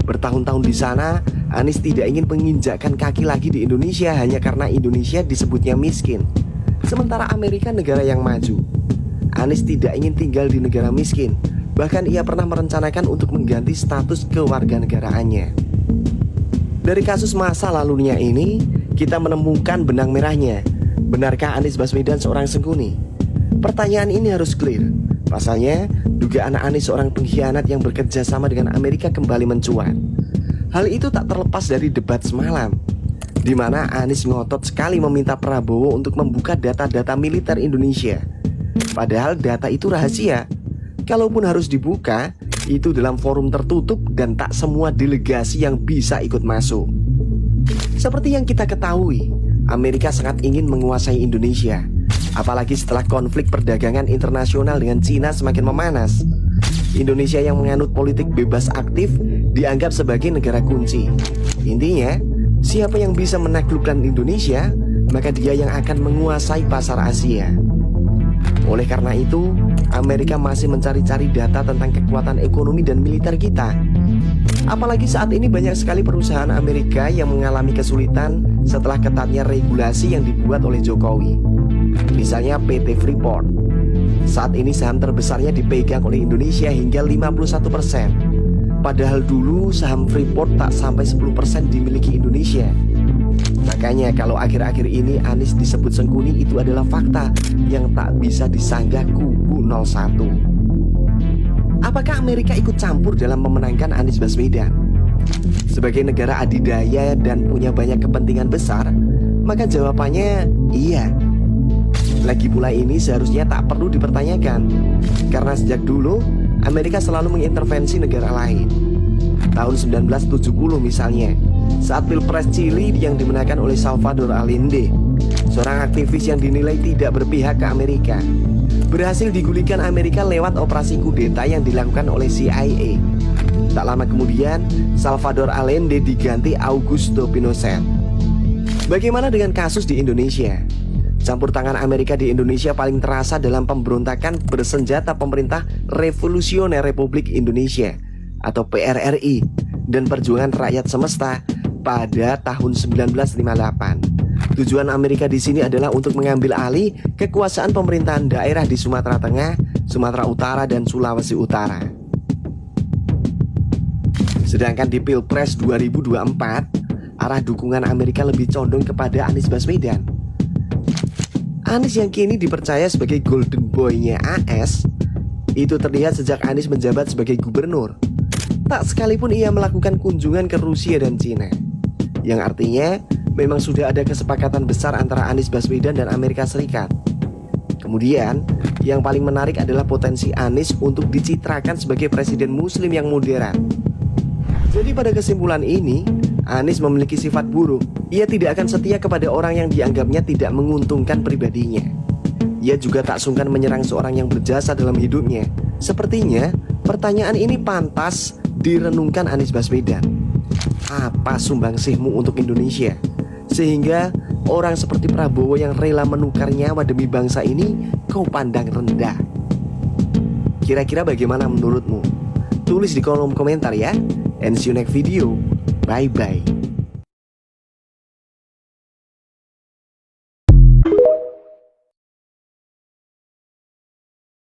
Bertahun-tahun di sana, Anies tidak ingin menginjakkan kaki lagi di Indonesia hanya karena Indonesia disebutnya miskin. Sementara Amerika negara yang maju. Anies tidak ingin tinggal di negara miskin. Bahkan ia pernah merencanakan untuk mengganti status kewarganegaraannya. Dari kasus masa lalunya ini, kita menemukan benang merahnya. Benarkah Anies Baswedan seorang sengkuni? Pertanyaan ini harus clear. Pasalnya, dugaan Anies seorang pengkhianat yang bekerja sama dengan Amerika kembali mencuat. Hal itu tak terlepas dari debat semalam, di mana Anies ngotot sekali meminta Prabowo untuk membuka data-data militer Indonesia. Padahal data itu rahasia. Kalaupun harus dibuka, itu dalam forum tertutup dan tak semua delegasi yang bisa ikut masuk. Seperti yang kita ketahui, Amerika sangat ingin menguasai Indonesia. Apalagi setelah konflik perdagangan internasional dengan Cina semakin memanas. Indonesia yang menganut politik bebas aktif dianggap sebagai negara kunci. Intinya, siapa yang bisa menaklukkan Indonesia, maka dia yang akan menguasai pasar Asia. Oleh karena itu, Amerika masih mencari-cari data tentang kekuatan ekonomi dan militer kita. Apalagi saat ini banyak sekali perusahaan Amerika yang mengalami kesulitan setelah ketatnya regulasi yang dibuat oleh Jokowi. Misalnya PT Freeport. Saat ini saham terbesarnya dipegang oleh Indonesia hingga 51%. Padahal dulu saham Freeport tak sampai 10% dimiliki Indonesia. Makanya kalau akhir-akhir ini Anies disebut sengkuni, itu adalah fakta yang tak bisa disanggah kubu 01. Apakah Amerika ikut campur dalam memenangkan Anies Baswedan? Sebagai negara adidaya dan punya banyak kepentingan besar, maka jawabannya iya. Lagi pula ini seharusnya tak perlu dipertanyakan, karena sejak dulu Amerika selalu mengintervensi negara lain. Tahun 1970 misalnya, saat Pilpres Chili yang dimenangkan oleh Salvador Allende, seorang aktivis yang dinilai tidak berpihak ke Amerika, berhasil digulingkan Amerika lewat operasi kudeta yang dilakukan oleh CIA. Tak lama kemudian, Salvador Allende diganti Augusto Pinochet. Bagaimana dengan kasus di Indonesia? Campur tangan Amerika di Indonesia paling terasa dalam pemberontakan bersenjata pemerintah Revolusioner Republik Indonesia atau PRRI dan perjuangan rakyat semesta pada tahun 1958. Tujuan Amerika di sini adalah untuk mengambil alih kekuasaan pemerintahan daerah di Sumatera Tengah, Sumatera Utara, dan Sulawesi Utara. Sedangkan di Pilpres 2024, arah dukungan Amerika lebih condong kepada Anies Baswedan. Anies yang kini dipercaya sebagai golden boy-nya AS, itu terlihat sejak Anies menjabat sebagai gubernur. Tak sekalipun ia melakukan kunjungan ke Rusia dan Cina. Yang artinya memang sudah ada kesepakatan besar antara Anies Baswedan dan Amerika Serikat. Kemudian yang paling menarik adalah potensi Anies untuk dicitrakan sebagai presiden muslim yang moderat. Jadi pada kesimpulan ini, Anies memiliki sifat buruk. Ia tidak akan setia kepada orang yang dianggapnya tidak menguntungkan pribadinya. Ia juga tak sungkan menyerang seorang yang berjasa dalam hidupnya. Sepertinya pertanyaan ini pantas direnungkan Anies Baswedan. Apa sumbangsihmu untuk Indonesia? Sehingga orang seperti Prabowo yang rela menukar nyawa demi bangsa ini kau pandang rendah. Kira-kira bagaimana menurutmu? Tulis di kolom komentar ya. And see you next video. Bye bye.